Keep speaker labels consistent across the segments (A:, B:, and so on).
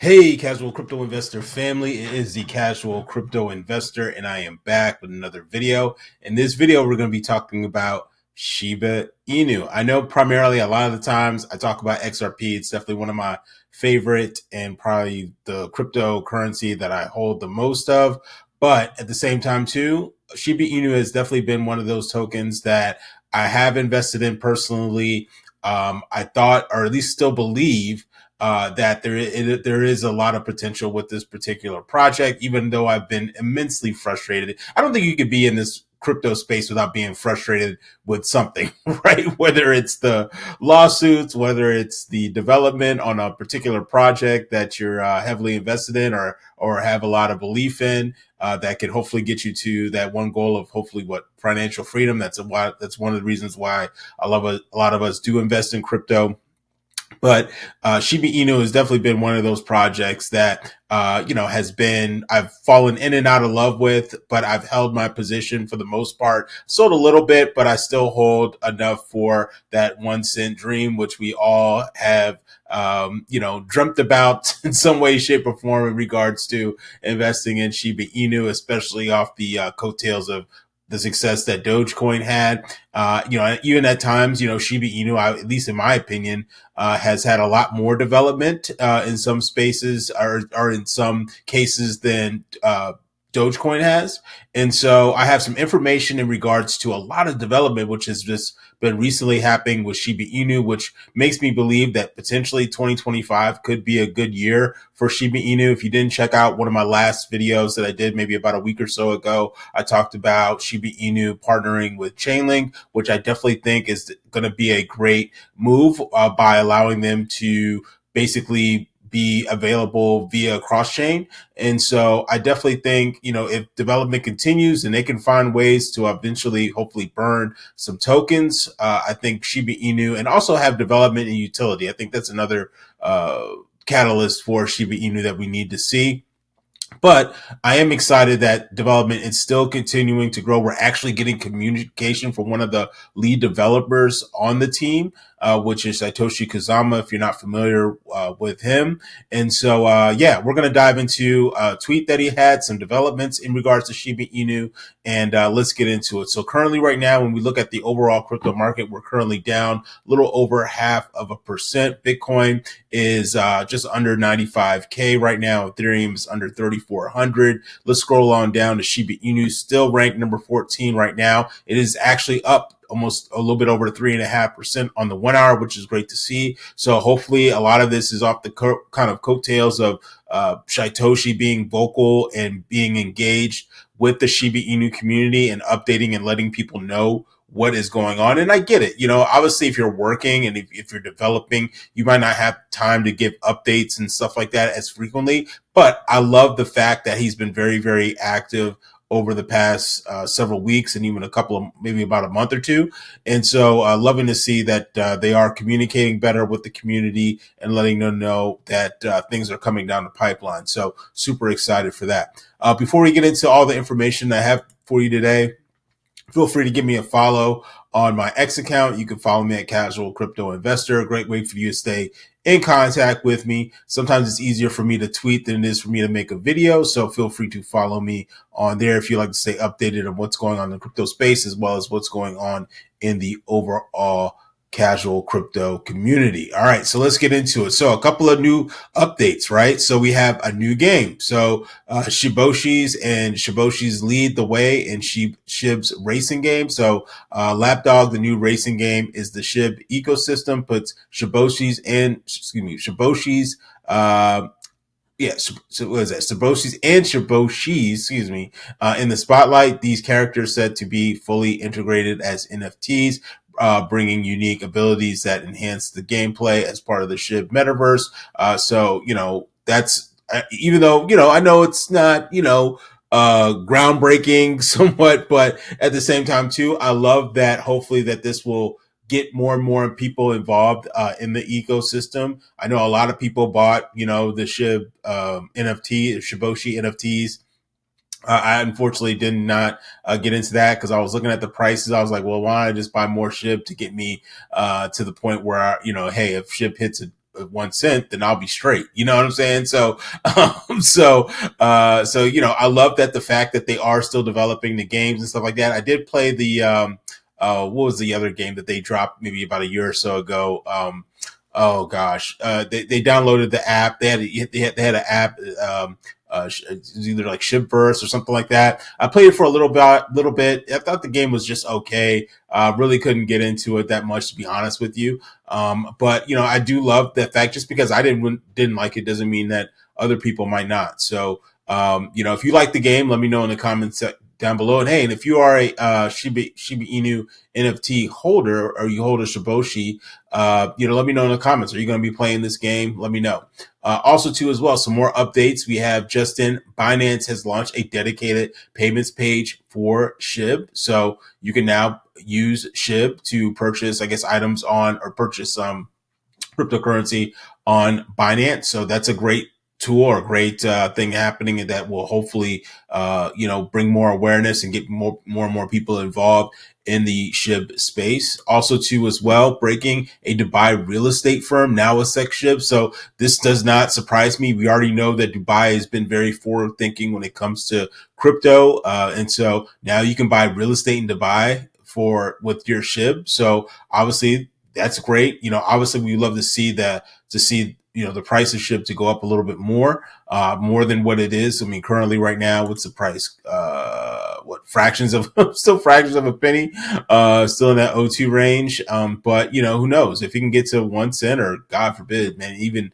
A: Hey, casual crypto investor family. It is the casual crypto investor, and I am back with another video. In this video, we're going to be talking about Shiba Inu. I know primarily a lot of the times I talk about XRP. It's definitely one of my favorite and probably the cryptocurrency that I hold the most of. But at the same time, too, Shiba Inu has definitely been one of those tokens that I have invested in personally. I thought, or at least still believe, that there is a lot of potential with this particular project, even though I've been immensely frustrated. I don't think you could be in this crypto space without being frustrated with something, right? Whether it's the lawsuits, whether it's the development on a particular project that you're heavily invested in or have a lot of belief in, that can hopefully get you to that one goal of hopefully financial freedom. That's one of the reasons why I love a lot of us do invest in crypto. But Shiba Inu has definitely been one of those projects that has been I've fallen in and out of love with, but I've held my position for the most part. Sold a little bit, but I still hold enough for that 1 cent dream, which we all have dreamt about in some way, shape, or form in regards to investing in Shiba Inu, especially off the coattails of the success that Dogecoin had. Even at times, Shiba Inu, at least in my opinion, has had a lot more development in some spaces or in some cases than Dogecoin has. And so I have some information in regards to a lot of development, which has just been recently happening with Shiba Inu, which makes me believe that potentially 2025 could be a good year for Shiba Inu. If you didn't check out one of my last videos that I did maybe about a week or so ago, I talked about Shiba Inu partnering with Chainlink, which I definitely think is going to be a great move by allowing them to basically be available via cross chain. And so I definitely think, if development continues and they can find ways to eventually hopefully burn some tokens, I think Shiba Inu and also have development and utility. I think that's another catalyst for Shiba Inu that we need to see. But I am excited that development is still continuing to grow. We're actually getting communication from one of the lead developers on the team, which is Shytoshi Kusama, if you're not familiar with him. And so, we're going to dive into a tweet that he had, some developments in regards to Shiba Inu, and let's get into it. So currently right now, when we look at the overall crypto market, we're currently down a little over 0.5%. Bitcoin is just under 95K right now. Ethereum is under 3,400. Let's scroll on down to Shiba Inu, still ranked number 14 right now. It is actually up almost a little bit over 3.5% on the 1 hour, which is great to see. So hopefully a lot of this is off the kind of coattails of Shytoshi being vocal and being engaged with the Shiba Inu community and updating and letting people know what is going on. And I get it. Obviously, if you're working and if you're developing, you might not have time to give updates and stuff like that as frequently. But I love the fact that he's been very, very active over the past several weeks and even maybe about a month or two. And so loving to see that they are communicating better with the community and letting them know that things are coming down the pipeline. So super excited for that. Before we get into all the information I have for you today, feel free to give me a follow on my X account. You can follow me at Casual Crypto Investor. A great way for you to stay in contact with me. Sometimes it's easier for me to tweet than it is for me to make a video. So feel free to follow me on there if you like to stay updated on what's going on in the crypto space, as well as what's going on in the overall casual crypto community. All right, so let's get into it. So a couple of new updates, right? So we have a new game. So Shiboshis lead the way in Shib's racing game. So Lapdog, the new racing game, is the Shib ecosystem, puts Shiboshis, so what is that? Shiboshis, in the spotlight. These characters said to be fully integrated as NFTs, bringing unique abilities that enhance the gameplay as part of the Shib metaverse. That's even though I know it's not groundbreaking somewhat, but at the same time too, I love that. Hopefully, that this will get more and more people involved in the ecosystem. I know a lot of people bought, the Shib Shiboshi NFTs. I unfortunately did not get into that because I was looking at the prices. I was like, well, why don't I just buy more Shib to get me to the point where, hey, if Shib hits 1 cent, then I'll be straight. You know what I'm saying? So I love that the fact that they are still developing the games and stuff like that. I did play the what was the other game that they dropped maybe about a year or so ago? Oh gosh, they downloaded the app. They had an app. It was either like Shipverse or something like that. I played it for a little bit. I thought the game was just okay. Really couldn't get into it that much, to be honest with you. But I do love that fact. Just because I didn't like it doesn't mean that other people might not. So if you like the game, let me know in the comments down below. And hey, and if you are a Shiba Inu NFT holder, or you hold a Shytoshi, let me know in the comments. Are you going to be playing this game? Let me know. Also, too, as well, some more updates. We have just in Binance has launched a dedicated payments page for SHIB. So you can now use SHIB to purchase, I guess, items on, or purchase cryptocurrency on Binance. So that's a great tool, or a great thing happening, and that will hopefully bring more awareness and get more and more people involved in the SHIB space. Also, too, as well, breaking, a Dubai real estate firm now accepts SHIB. So this does not surprise me. We already know that Dubai has been very forward thinking when it comes to crypto, and so now you can buy real estate in Dubai with your SHIB. So obviously that's great. Obviously we love to see the price of SHIB to go up a little bit more than what it is. I mean, currently right now, what's the price? Fractions of still fractions of a penny, still in that O2 range. But who knows, if you can get to 1 cent, or God forbid, man, even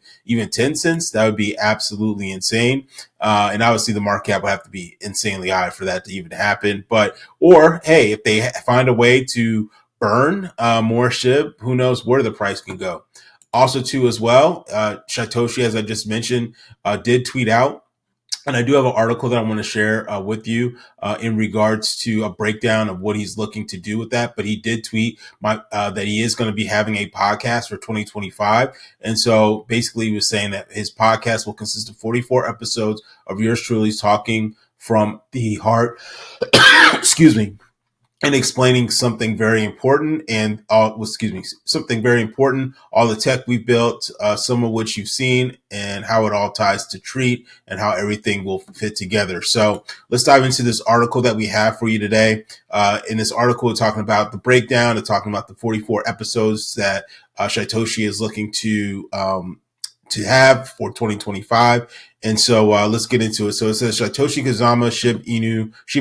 A: 10 cents, that would be absolutely insane. And obviously the market cap would have to be insanely high for that to even happen. Or hey, if they find a way to burn more SHIB, who knows where the price can go. Also, too, as well, Shytoshi, as I just mentioned, did tweet out, and I do have an article that I want to share with you in regards to a breakdown of what he's looking to do with that. But he did tweet that he is going to be having a podcast for 2025. And so basically he was saying that his podcast will consist of 44 episodes of yours truly talking from the heart. Excuse me. And explaining something very important, something very important, all the tech we built, some of which you've seen, and how it all ties to Treat, and how everything will fit together. So let's dive into this article that we have for you today. In this article, we're talking about the breakdown, we're talking about the 44 episodes that Shytoshi is looking to have for 2025. And so let's get into it. So it says Shytoshi Kusama, Shiba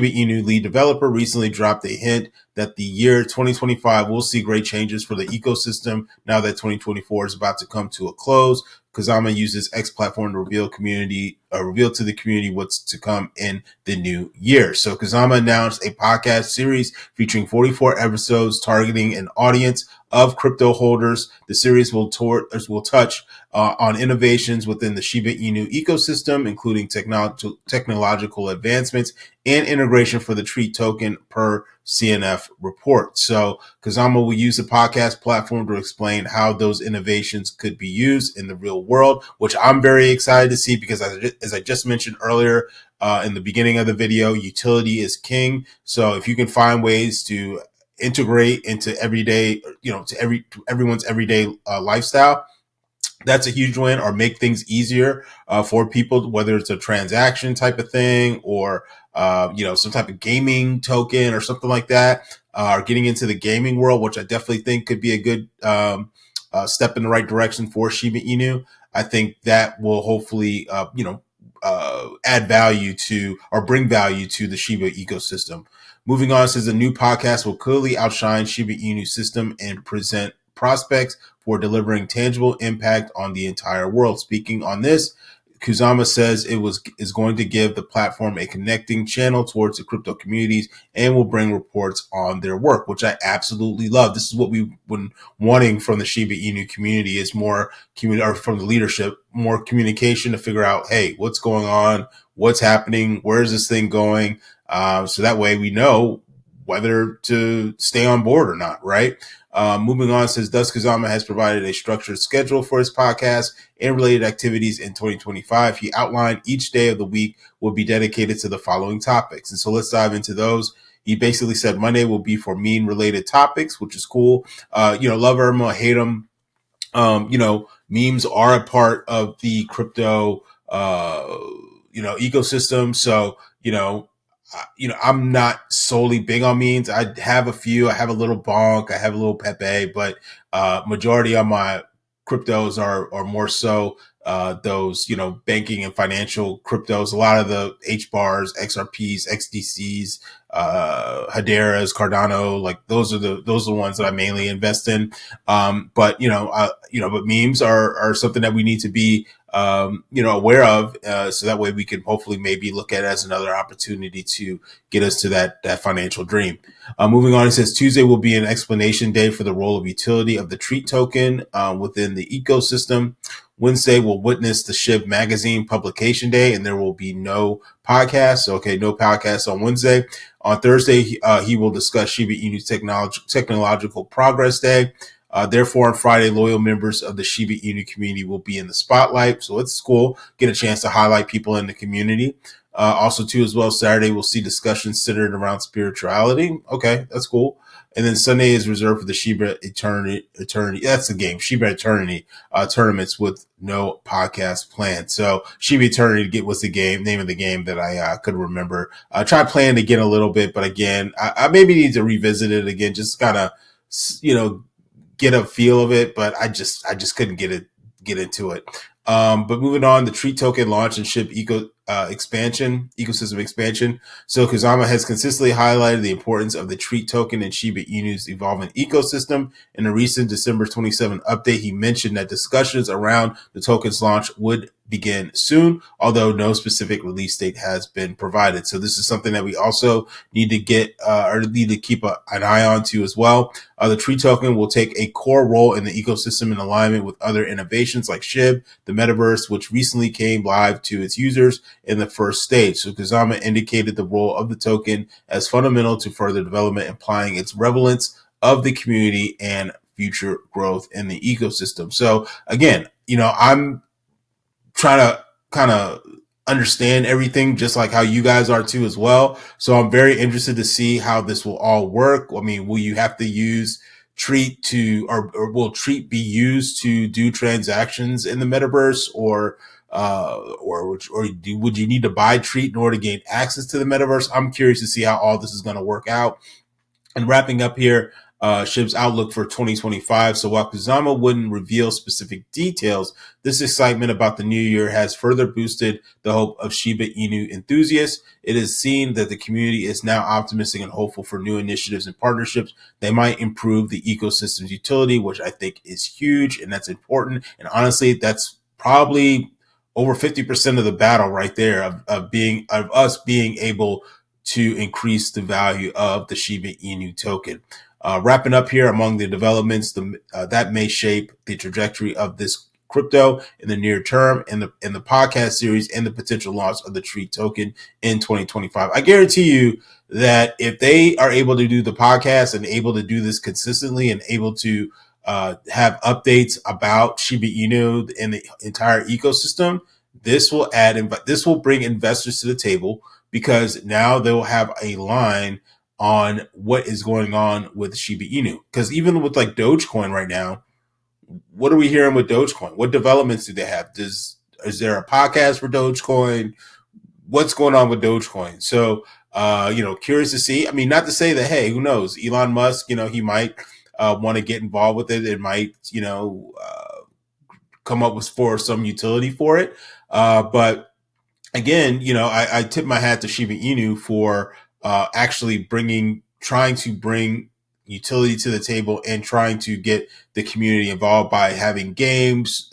A: Inu lead developer, recently dropped a hint that the year 2025 will see great changes for the ecosystem now that 2024 is about to come to a close. Kusama uses X platform to reveal to the community what's to come in the new year. So Kusama announced a podcast series featuring 44 episodes targeting an audience of crypto holders. The series will touch on innovations within the Shiba Inu ecosystem, including technological advancements and integration for the Treat token per CNF report. So Kusama will use the podcast platform to explain how those innovations could be used in the real world, which I'm very excited to see, because as I just mentioned earlier in the beginning of the video, utility is king. So if you can find ways to integrate into everyday, to everyone's everyday lifestyle, that's a huge win. Or make things easier for people, whether it's a transaction type of thing, or some type of gaming token or something like that, or getting into the gaming world, which I definitely think could be a good step in the right direction for Shiba Inu. I think that will hopefully add value to, or bring value to, the Shiba ecosystem. Moving on, says a new podcast will clearly outshine Shiba Inu system and present prospects for delivering tangible impact on the entire world. Speaking on this, Kusama says is going to give the platform a connecting channel towards the crypto communities, and will bring reports on their work, which I absolutely love. This is what we've been wanting from the Shiba Inu community, is more community, or from the leadership, more communication to figure out, hey, what's going on, what's happening, where is this thing going, so that way we know whether to stay on board or not, right? Moving on, says thus Kusama has provided a structured schedule for his podcast and related activities in 2025. He outlined each day of the week will be dedicated to the following topics. And so let's dive into those. He basically said Monday will be for meme related topics, which is cool. Love him or hate him, Memes are a part of the crypto, ecosystem. So, I'm not solely big on memes. I have a few. I have a little Bonk. I have a little Pepe, but majority of my cryptos are more so those banking and financial cryptos. A lot of the H bars, XRPs, XDCs, Hedera's, Cardano, like those are the ones that I mainly invest in. But memes are something that we need to be aware of, so that way we can hopefully maybe look at it as another opportunity to get us to that financial dream. Moving on, it says Tuesday will be an explanation day for the role of utility of the treat token within the ecosystem. Wednesday will witness the SHIB magazine publication day, and there will be no podcast. Okay, no podcast on Wednesday. On Thursday, he will discuss Shiba Inu's technological progress day. Therefore, on Friday, loyal members of the Shiba Inu community will be in the spotlight. So it's cool. Get a chance to highlight people in the community. Also, too, as well, Saturday, we'll see discussions centered around spirituality. Okay, that's cool. And then Sunday is reserved for the Shiba Eternity. That's the game. Shiba Eternity tournaments with no podcast planned. So Shiba Eternity was the name of the game that I could remember. I tried playing again a little bit, but again, I maybe need to revisit it again, just kind of, get a feel of it, but I just couldn't get into it. But moving on, the Treat token launch and SHIB ecosystem expansion. So Kusama has consistently highlighted the importance of the Treat token and Shiba Inu's evolving ecosystem. In a recent December 27 update, he mentioned that discussions around the token's launch would begin soon, although no specific release date has been provided. So this is something that we also need to get or need to keep an eye on to as well. The Tree token will take a core role in the ecosystem in alignment with other innovations like SHIB, the metaverse, which recently came live to its users in the first stage. So Kusama indicated the role of the token as fundamental to further development, implying its relevance of the community and future growth in the ecosystem. So again, I'm trying to kind of understand everything just like how you guys are too as well. So I'm very interested to see how this will all work. I mean, will you have to use Treat or will Treat be used to do transactions in the metaverse, would you need to buy Treat in order to gain access to the metaverse? I'm curious to see how all this is going to work out. And wrapping up here, SHIB's outlook for 2025. So while Kusama wouldn't reveal specific details, this excitement about the new year has further boosted the hope of Shiba Inu enthusiasts. It is seen that the community is now optimistic and hopeful for new initiatives and partnerships. They might improve the ecosystem's utility, which I think is huge and that's important. And honestly, that's probably over 50% of the battle right there of us being able to increase the value of the Shiba Inu token. Wrapping up here, among the developments that may shape the trajectory of this crypto in the near term, in the podcast series, and the potential launch of the Tree token in 2025. I guarantee you that if they are able to do the podcast and able to do this consistently and able to have updates about Shiba Inu and the entire ecosystem, this will bring investors to the table, because now they'll have a line on what is going on with Shiba Inu. Because even with like Dogecoin right now, what are we hearing with Dogecoin? What developments do they have? Is there a podcast for Dogecoin? What's going on with Dogecoin? So, curious to see. I mean, not to say that, hey, who knows? Elon Musk, he might want to get involved with it. It might, come up with for some utility for it. But again, I tip my hat to Shiba Inu for actually trying to bring utility to the table and trying to get the community involved by having games,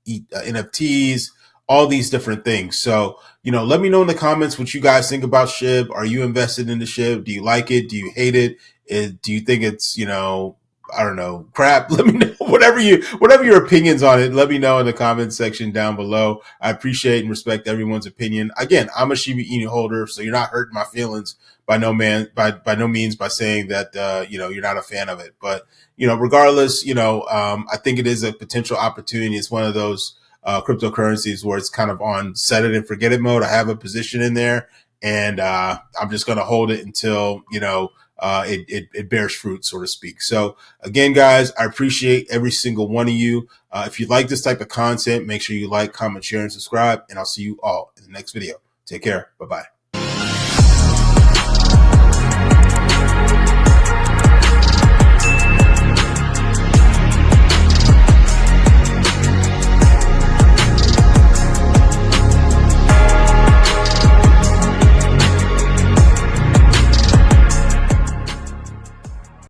A: NFTs, all these different things. So, let me know in the comments what you guys think about SHIB. Are you invested in the SHIB? Do you like it? Do you hate it? Do you think it's, I don't know, crap? Let me know whatever your opinions on it. Let me know in the comments section down below. I appreciate and respect everyone's opinion. Again, I'm a Shiba Inu holder, so you're not hurting my feelings by no means by saying that you're not a fan of it. But regardless, I think it is a potential opportunity. It's one of those cryptocurrencies where it's kind of on set it and forget it mode. I have a position in there, and I'm just going to hold it until it bears fruit, so to speak. So again, guys, I appreciate every single one of you. If you like this type of content, make sure you like, comment, share, and subscribe. And I'll see you all in the next video. Take care. Bye-bye.